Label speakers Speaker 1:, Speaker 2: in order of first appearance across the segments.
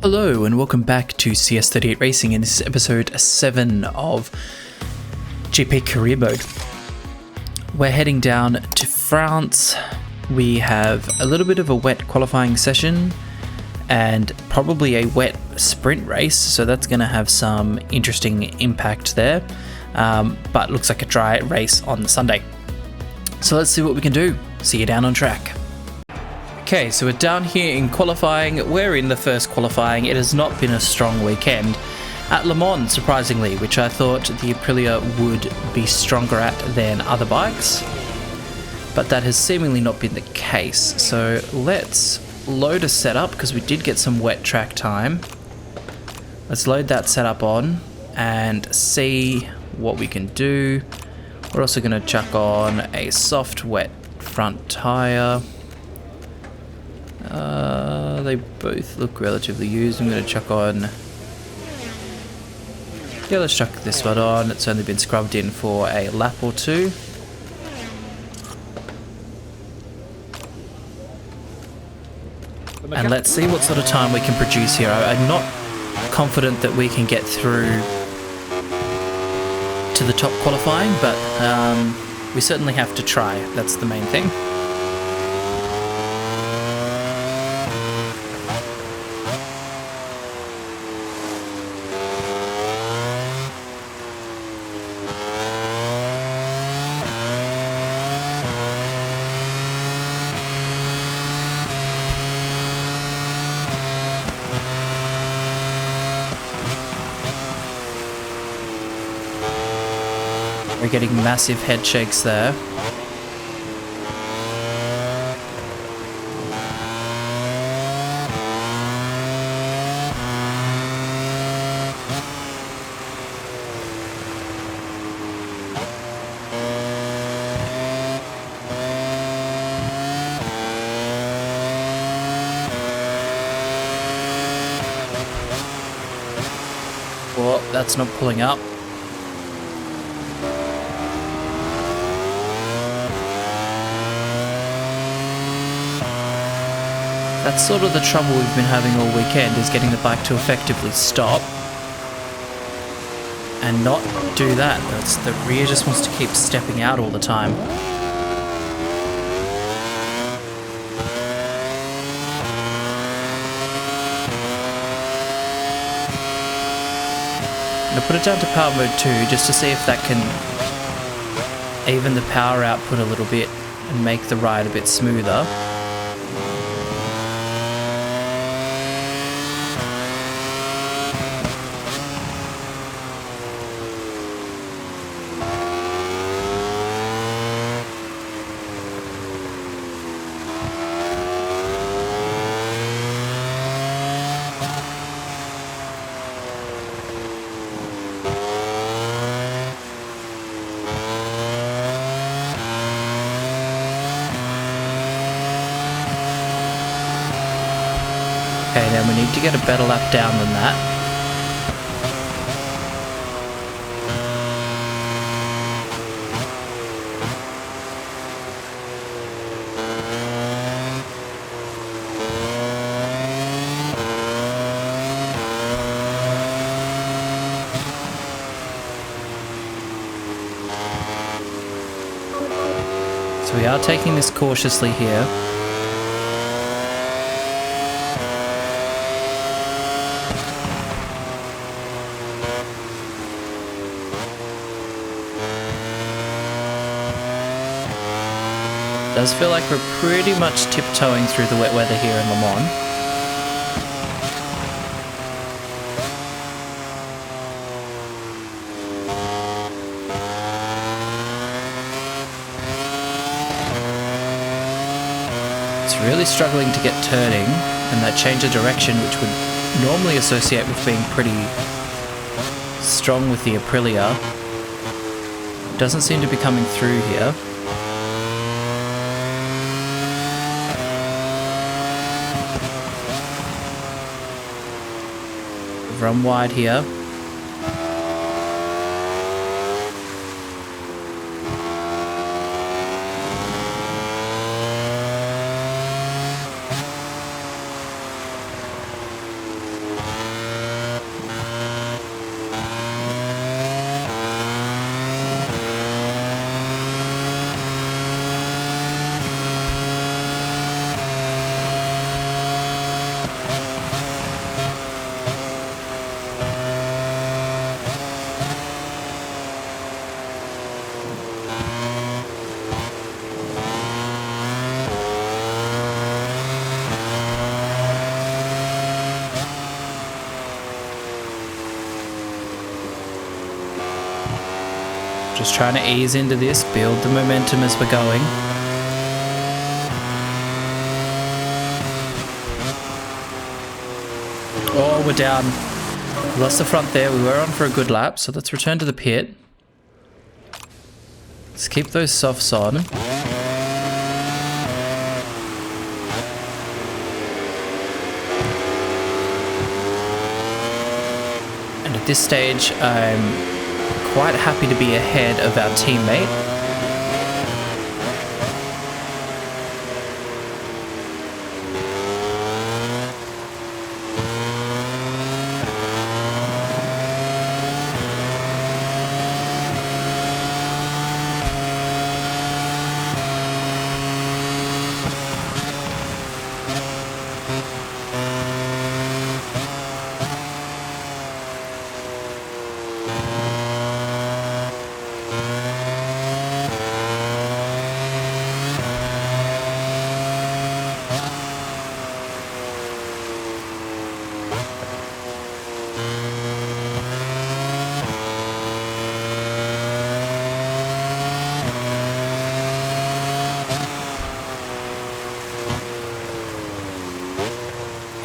Speaker 1: Hello and welcome back to CS38 Racing, and this is episode 7 of GP Career Mode. We're heading down to France. We have a little bit of a wet qualifying session and probably a wet sprint race, so that's going to have some interesting impact there, but looks like a dry race on the Sunday. So let's see what we can do. See you down on track. Okay, so we're down here in qualifying. We're in the first qualifying. It has not been a strong weekend at Le Mans, surprisingly, which I thought the Aprilia would be stronger at than other bikes, but that has seemingly not been the case. So let's load a setup because we did get some wet track time. Let's load that setup on and see what we can do. We're also going to chuck on a soft wet front tire. They both look relatively used. I'm going to chuck on... Yeah, let's chuck this one on. It's only been scrubbed in for a lap or two. And let's see what sort of time we can produce here. I'm not confident that we can get through to the top qualifying, but we certainly have to try. That's the main thing. We're getting massive head shakes there. Well, that's not pulling up. That's sort of the trouble we've been having all weekend, is getting the bike to effectively stop and not do that. That's the rear just wants to keep stepping out all the time. I'm going to put it down to power mode 2 just to see if that can even the power output a little bit and make the ride a bit smoother. Okay, then we need to get a better lap down than that. So we are taking this cautiously here. Does feel like we're pretty much tiptoeing through the wet weather here in Le Mans. It's really struggling to get turning, and that change of direction, which would normally associate with being pretty strong with the Aprilia, doesn't seem to be coming through here. Run wide here. Just trying to ease into this, build the momentum as we're going. Oh, we're down. Lost the front there. We were on for a good lap, so let's return to the pit. Let's keep those softs on. And at this stage, I'm quite happy to be ahead of our teammate.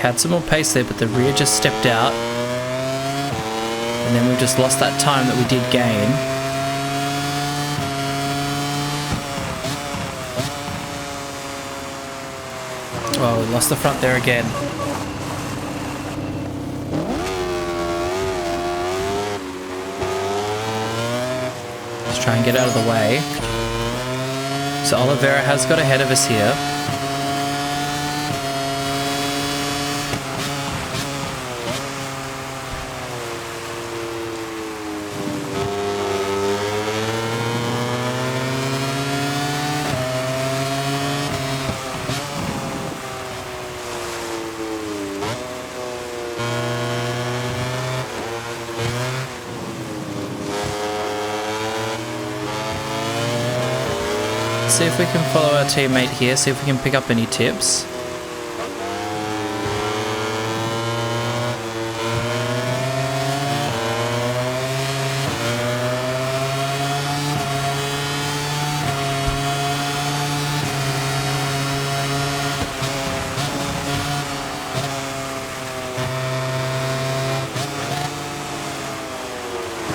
Speaker 1: Had some more pace there, but the rear just stepped out. And then we've just lost that time that we did gain. Oh, we lost the front there again. Let's try and get out of the way. So Oliveira has got ahead of us here. See if we can follow our teammate here, see if we can pick up any tips.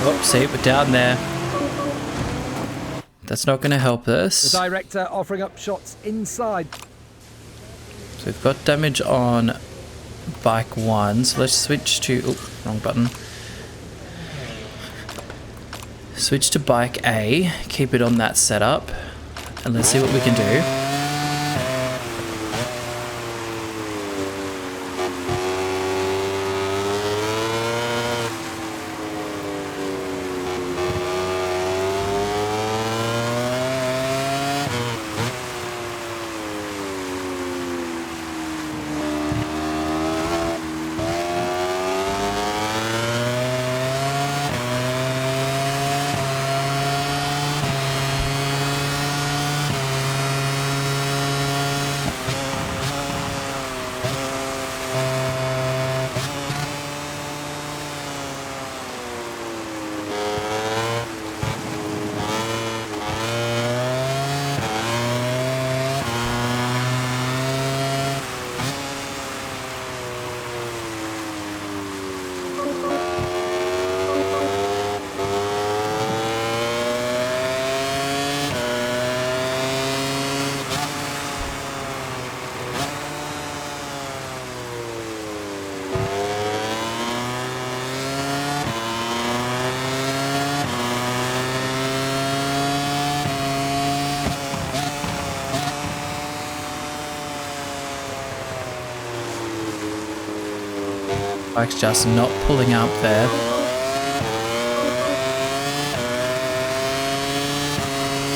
Speaker 1: Oh, see, we're down there. That's not going to help us.
Speaker 2: The director offering up shots inside.
Speaker 1: So we've got damage on bike 1. So let's switch to... Oh, wrong button. Switch to bike A. Keep it on that setup. And let's see what we can do. Bike's just not pulling up there.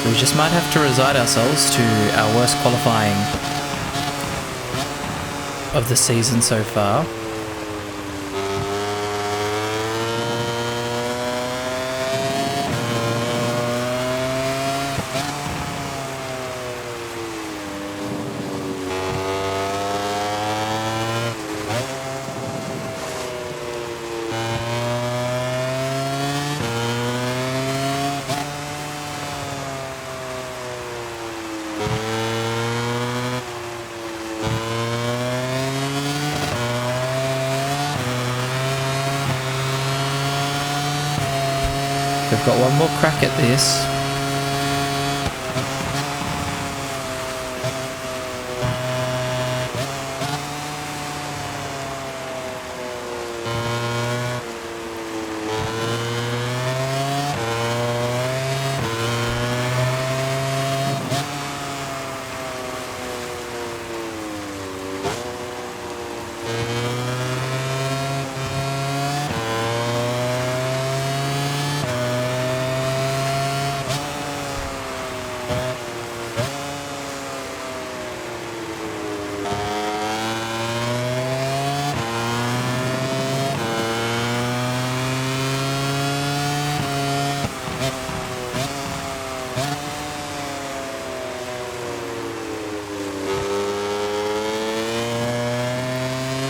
Speaker 1: So we just might have to resign ourselves to our worst qualifying of the season so far. We've got one more crack at this.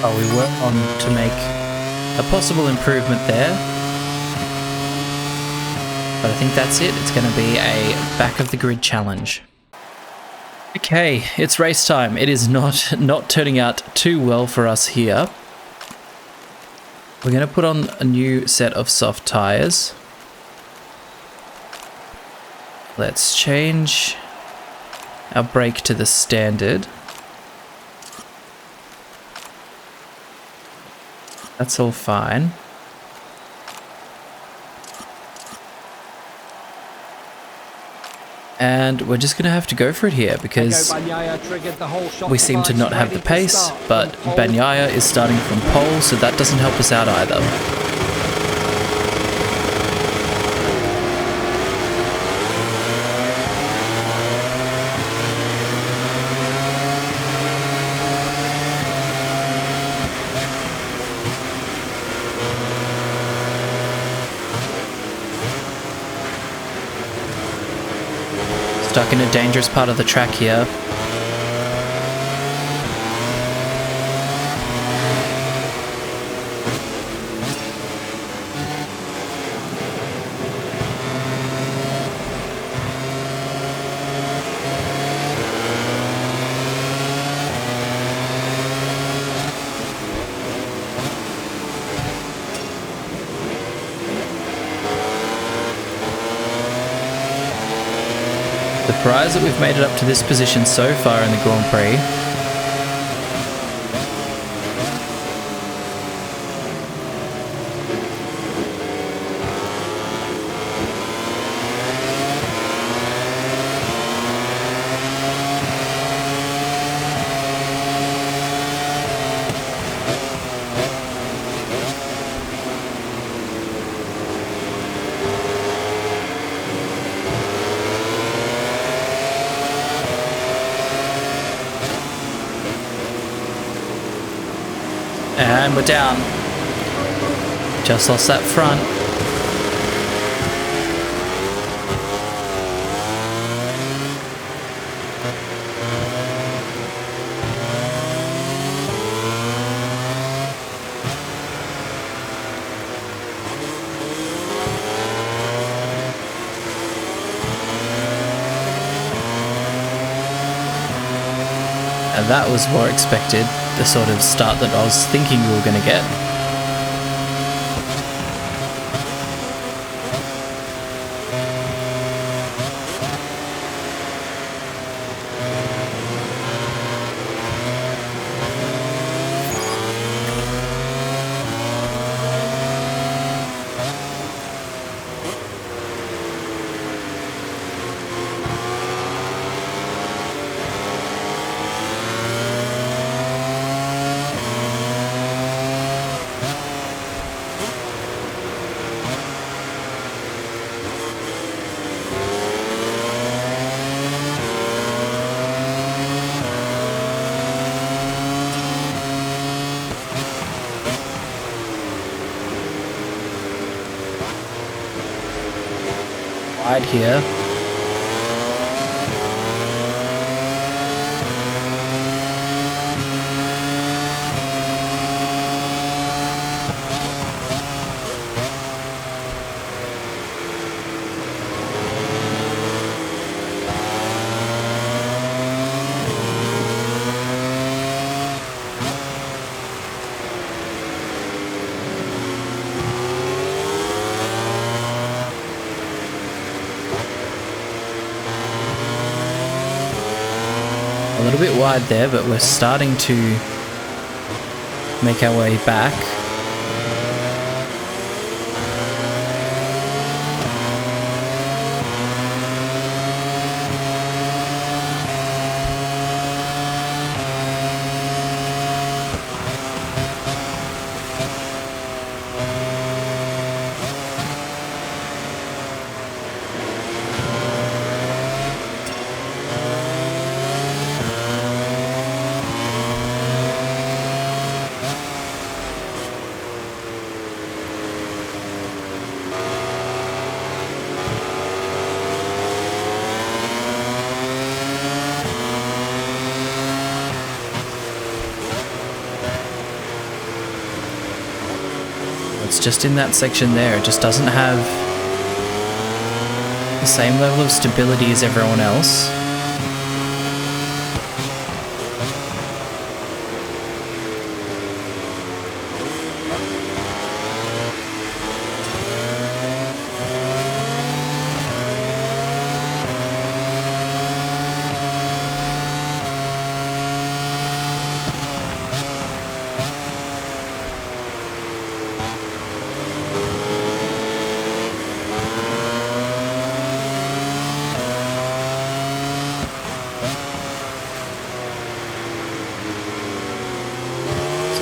Speaker 1: Oh, we were on to make a possible improvement there. But I think that's it. It's going to be a back of the grid challenge. Okay, it's race time. It is not turning out too well for us here. We're going to put on a new set of soft tires. Let's change our brake to the standard. That's all fine. And we're just going to have to go for it here because we seem to not have the pace, but Bagnaia is starting from pole, so that doesn't help us out either. Stuck in a dangerous part of the track here. Surprised that we've made it up to this position so far in the Grand Prix. And we're down. Just lost that front. And that was more expected, the sort of start that I was thinking we were going to get. Wide here. little bit wide there, but we're starting to make our way back. Just in that section there, it just doesn't have the same level of stability as everyone else.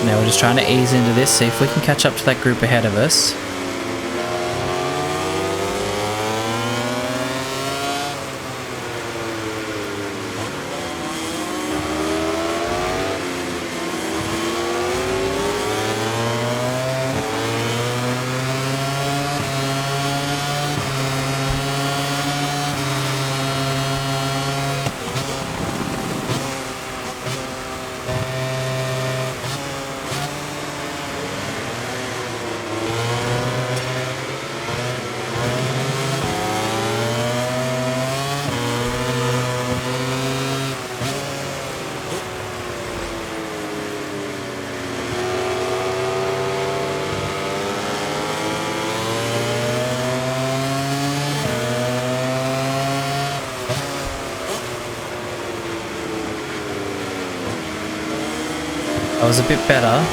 Speaker 1: Now we're just trying to ease into this, see if we can catch up to that group ahead of us. That was a bit better.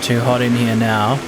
Speaker 1: Too hot in here now.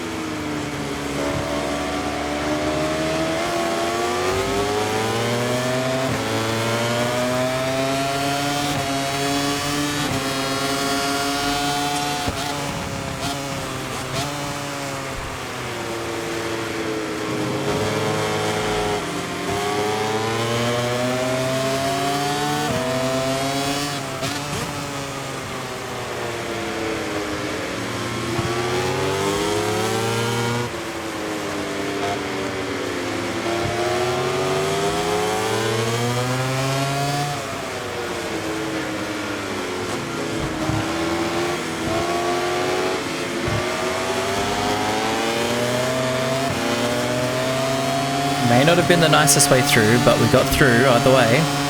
Speaker 1: May not have been the nicest way through, but we got through either way.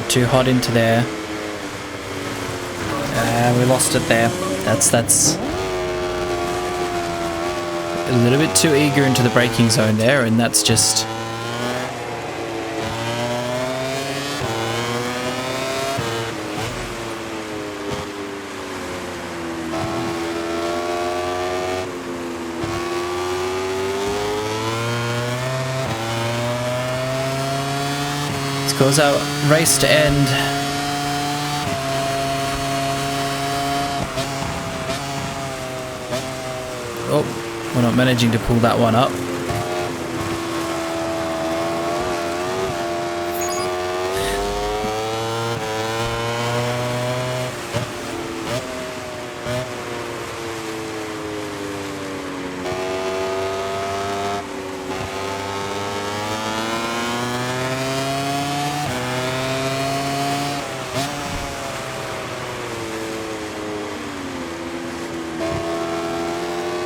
Speaker 1: Too hot into there. We lost it there. That's a little bit too eager into the braking zone there, and that's just... Let's cause our race to end. Oh, we're not managing to pull that one up.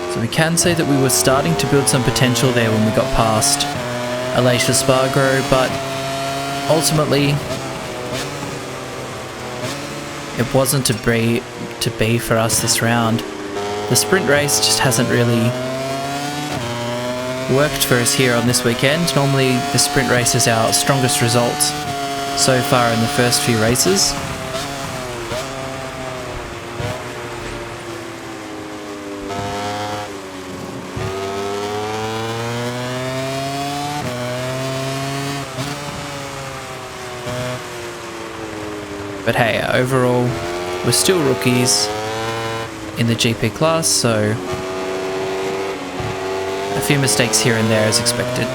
Speaker 1: So we can say that we were starting to build some potential there when we got past Alicia Spargo, but ultimately it wasn't to be for us this round. The sprint race just hasn't really worked for us here on this weekend. Normally the sprint race is our strongest result so far in the first few races. But hey, overall, we're still rookies in the GP class, so a few mistakes here and there as expected.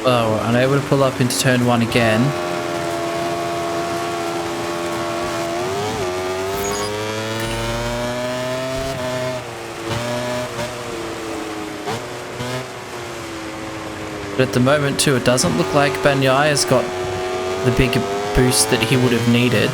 Speaker 1: Oh, we're unable to pull up into turn 1 again. But at the moment too, it doesn't look like Bagnaia has got the big boost that he would have needed.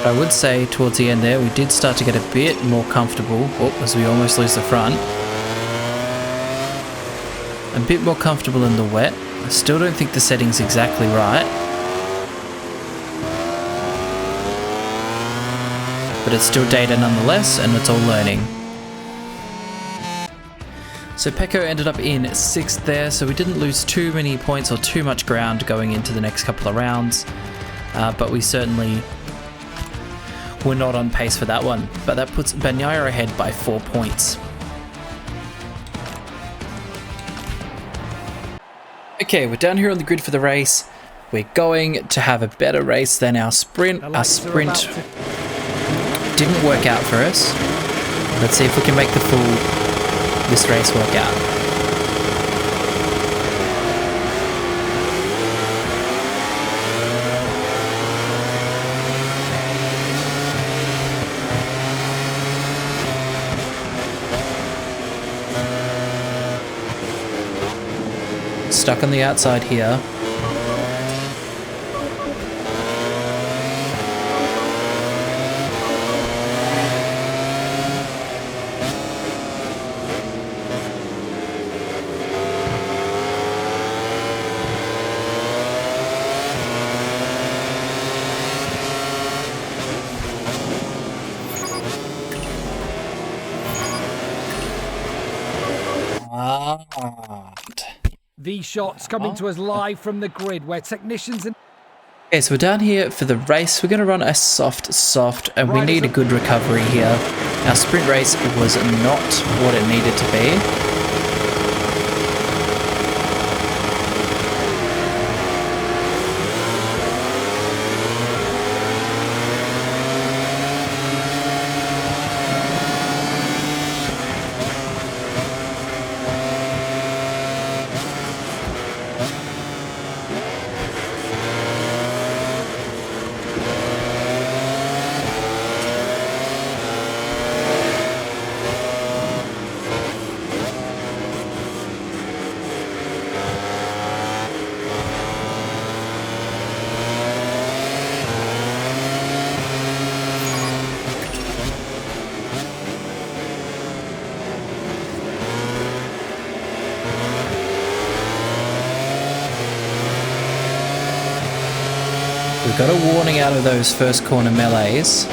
Speaker 1: I would say towards the end there, we did start to get a bit more comfortable. Oh, as we almost lose the front. A bit more comfortable in the wet. I still don't think the setting's exactly right. But it's still data nonetheless, and it's all learning. So Pecco ended up in 6th there, so we didn't lose too many points or too much ground going into the next couple of rounds. But we certainly were not on pace for that one. But that puts Bagnaia ahead by 4 points. Okay, we're down here on the grid for the race. We're going to have a better race than our sprint. Our sprint didn't work out for us. Let's see if we can make this race work out. Stuck on the outside here.
Speaker 2: These shots coming to us live from the grid where technicians and...
Speaker 1: Okay, so we're down here for the race. We're going to run a soft, and we need a good recovery here. Our sprint race was not what it needed to be. We've got a warning out of those first corner melees.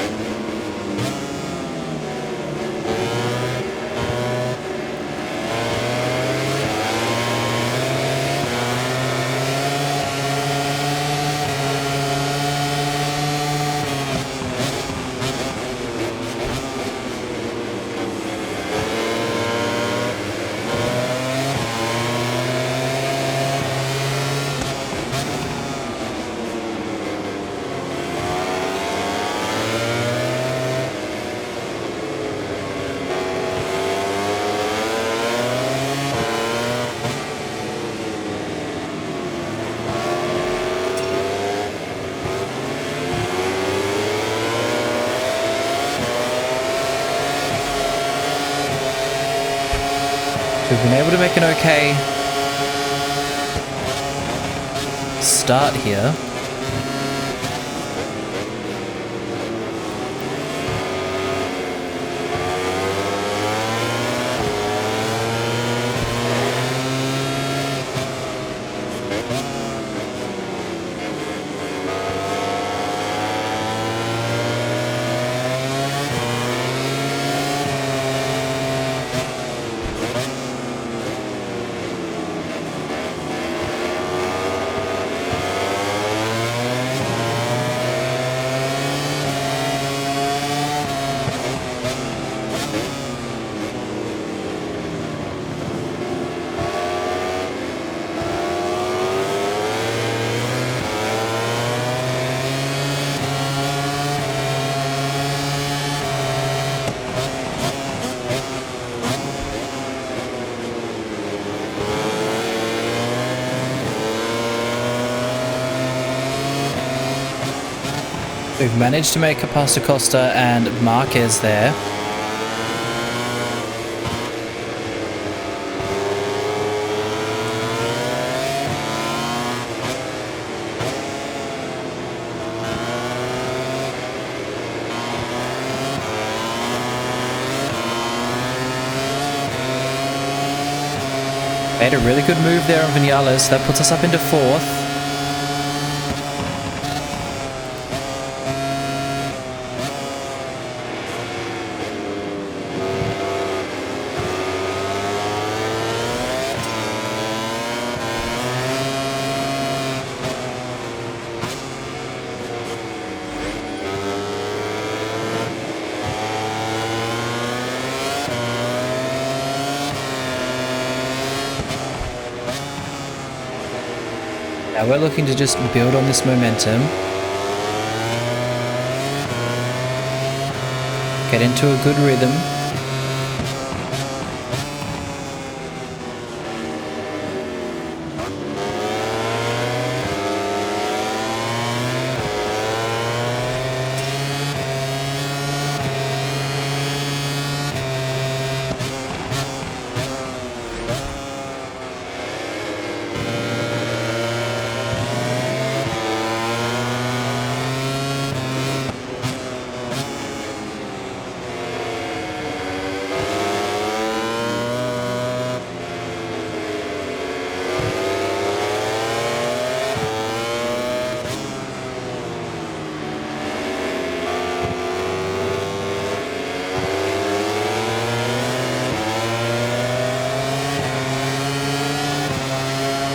Speaker 1: We've been able to make an okay start here. We've managed to make it past Acosta and Marquez there. Made a really good move there on Vinales. That puts us up into fourth. Now we're looking to just build on this momentum. Get into a good rhythm.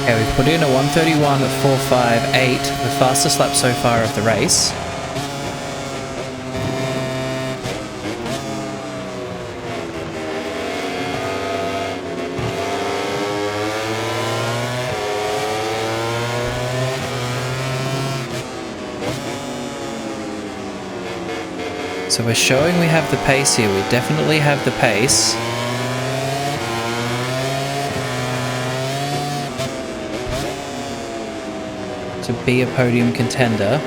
Speaker 1: Okay, we've put in a 1:31.458, the fastest lap so far of the race. So we're showing we have the pace here. We definitely have the pace. To be a podium contender.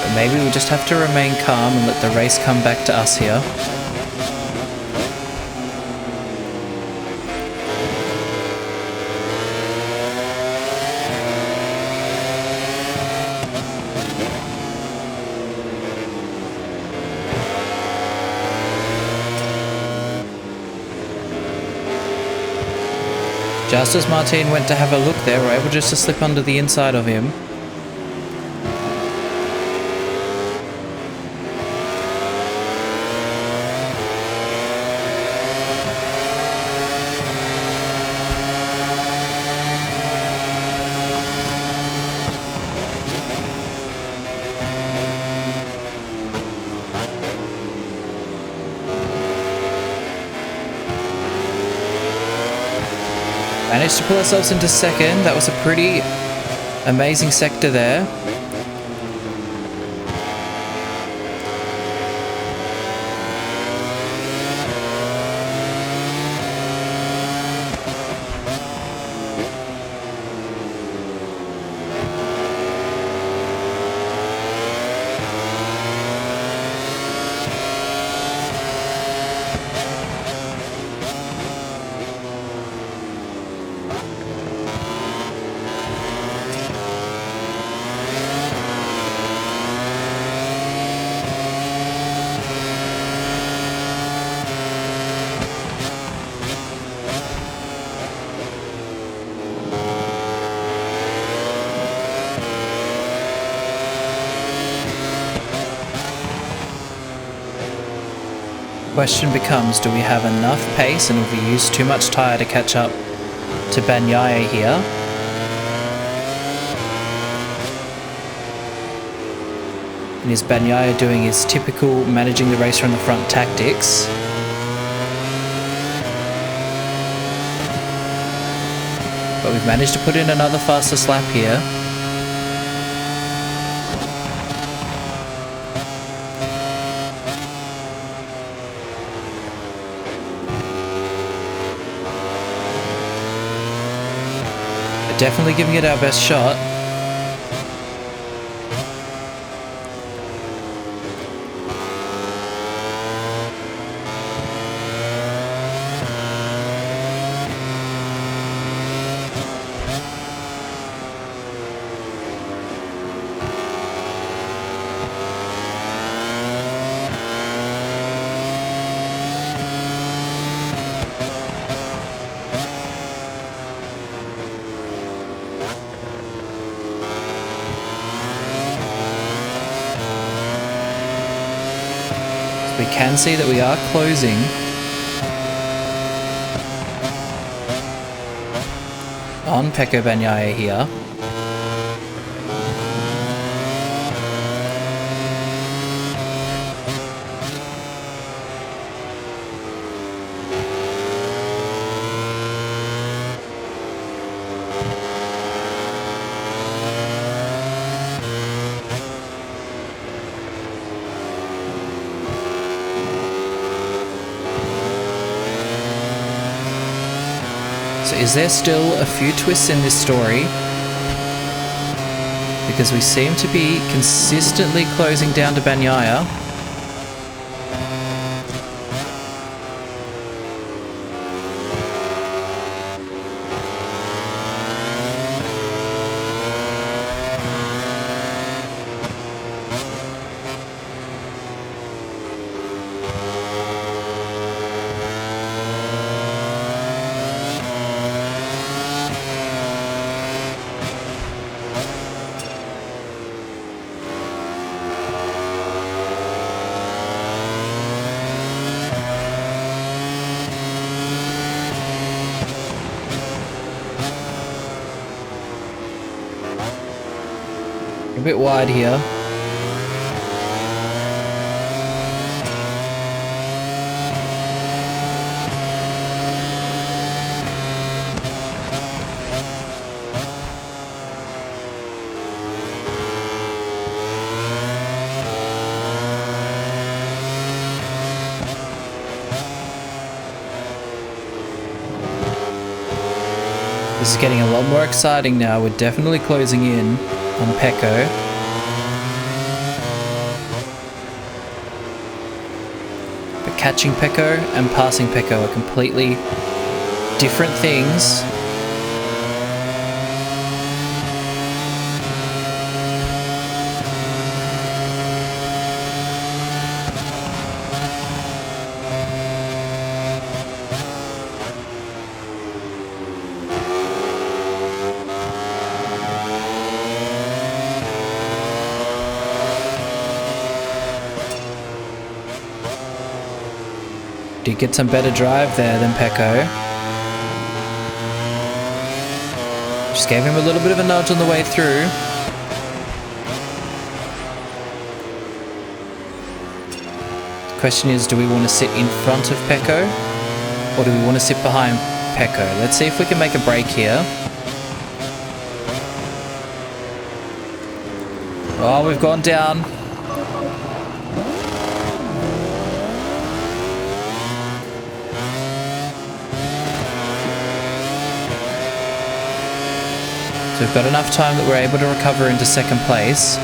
Speaker 1: But maybe we just have to remain calm and let the race come back to us here. Just as Martin went to have a look there, we're able just to slip under the inside of him. Managed to pull ourselves into second. That was a pretty amazing sector there. Question becomes, do we have enough pace and have we used too much tyre to catch up to Bagnaia here? And is Bagnaia doing his typical managing the race from the front tactics? But we've managed to put in another fastest lap here. Definitely giving it our best shot. We can see that we are closing on Pecco Bagnaia here. So is there still a few twists in this story? Because we seem to be consistently closing down to Bagnaia. A bit wide here. This is getting a lot more exciting now. We're definitely closing in on Pecco. But catching Pecco and passing Pecco are completely different things. Did get some better drive there than Pecco. Just gave him a little bit of a nudge on the way through. The question is, do we want to sit in front of Pecco or do we want to sit behind Pecco? Let's see if we can make a break here. Oh, we've gone down. So we've got enough time that we're able to recover into second place.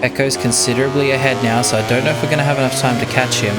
Speaker 1: Pecco's considerably ahead now, so I don't know if we're going to have enough time to catch him.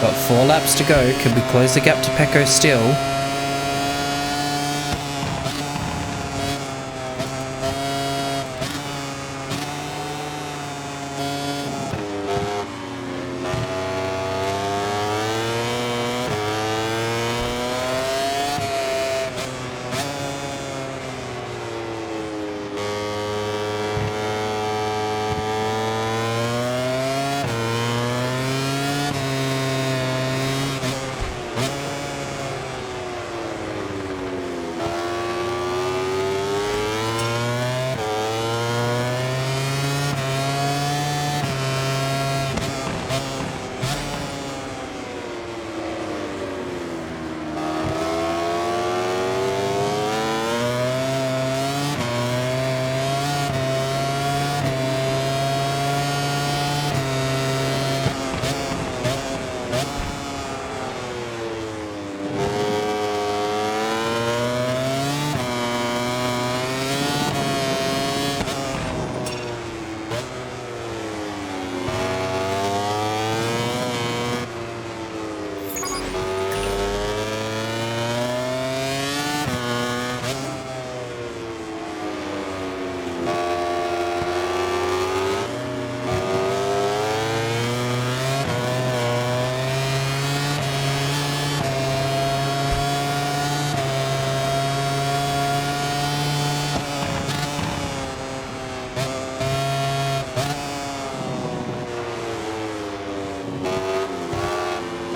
Speaker 1: Got 4 laps to go. Can we close the gap to Pecco still?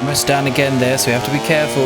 Speaker 1: almost down again there, so we have to be careful.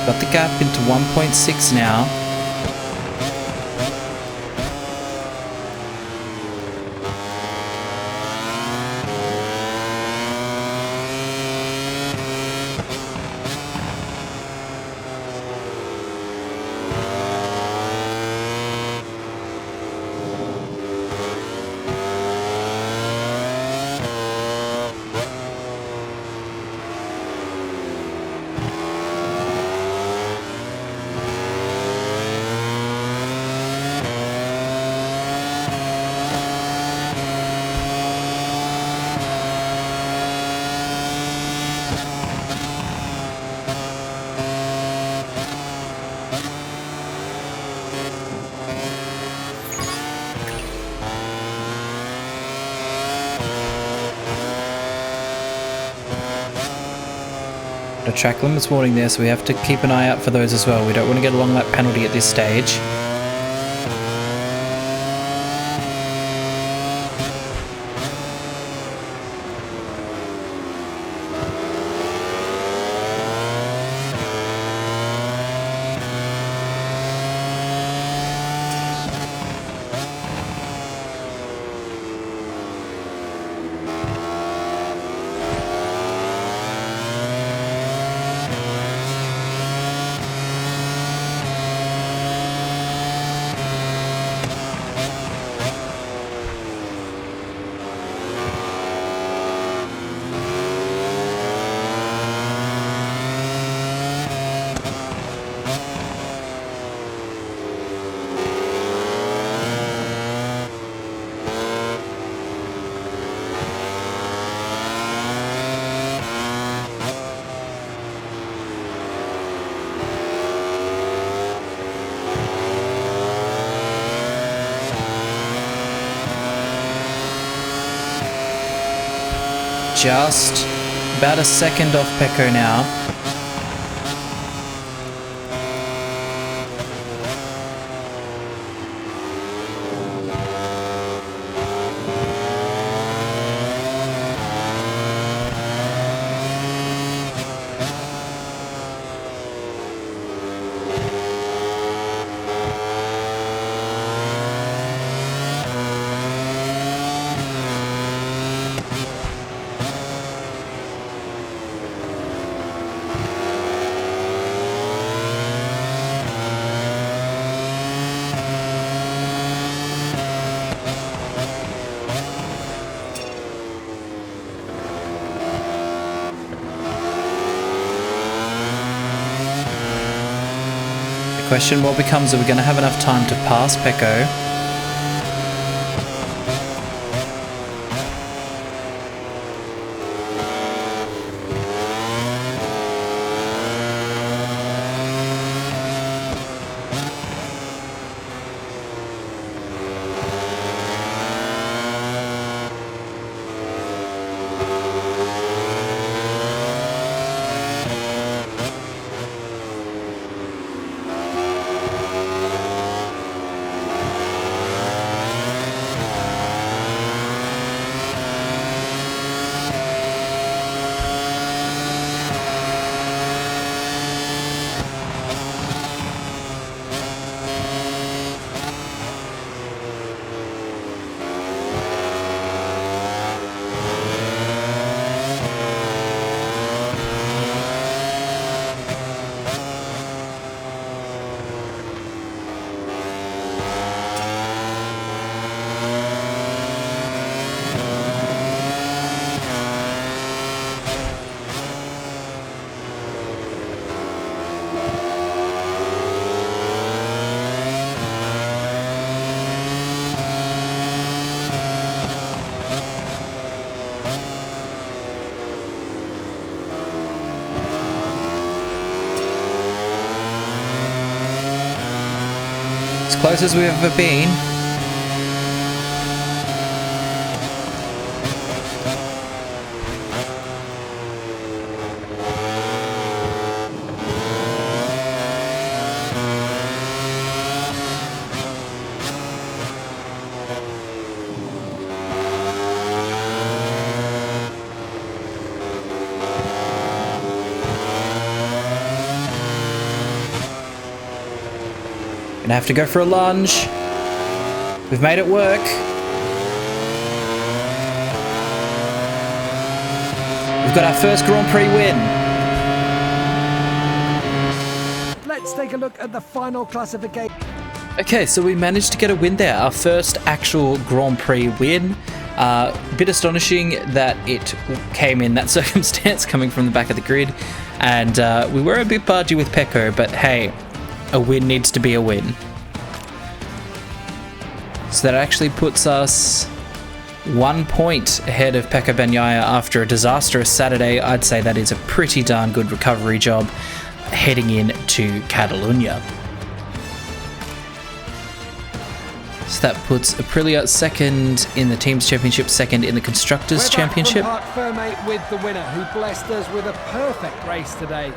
Speaker 1: Got the gap into 1.6 now. A track limits warning there, so we have to keep an eye out for those as well. We don't want to get a long lap penalty at this stage. Just about a second off Pecco now. Question what becomes, are we going to have enough time to pass Pecco? As close as we've ever been. Gonna have to go for a lunge. We've made it work. We've got our first Grand Prix win.
Speaker 2: Let's take a look at the final classification.
Speaker 1: Okay, so we managed to get a win there. Our first actual Grand Prix win. A bit astonishing that it came in that circumstance, coming from the back of the grid. And we were a bit bargy with Pecco, but hey, a win needs to be a win. So that actually puts us 1 point ahead of Pecco Bagnaia after a disastrous Saturday. I'd say that is a pretty darn good recovery job heading into Catalunya. So that puts Aprilia second in the Teams Championship, second in the Constructors Championship.
Speaker 2: With the winner who blessed us with a perfect race today.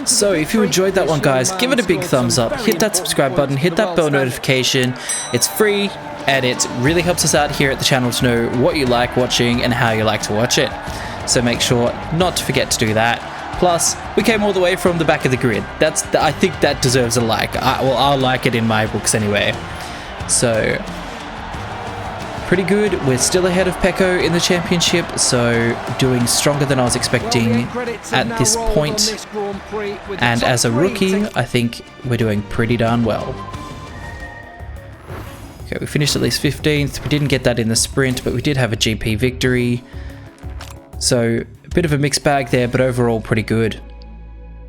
Speaker 1: So if you enjoyed that one, guys, give it a big thumbs up, hit that subscribe button, hit that bell notification. It's free and it really helps us out here at the channel to know what you like watching and how you like to watch it. So make sure not to forget to do that. Plus, we came all the way from the back of the grid. I think that deserves a like. I'll like it in my books anyway. So, pretty good. We're still ahead of Pecco in the championship, so doing stronger than I was expecting at this point. And as a rookie, I think we're doing pretty darn well. Okay, we finished at least 15th. We didn't get that in the sprint, but we did have a GP victory. So, a bit of a mixed bag there, but overall pretty good.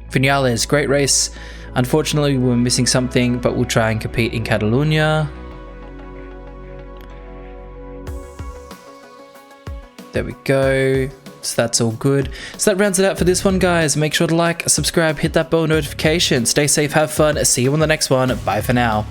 Speaker 1: Viñales, great race. Unfortunately, we were missing something, but we'll try and compete in Catalunya. There we go. So that's all good. So that rounds it out for this one, guys. Make sure to like, subscribe, hit that bell notification. Stay safe, have fun. See you on the next one. Bye for now.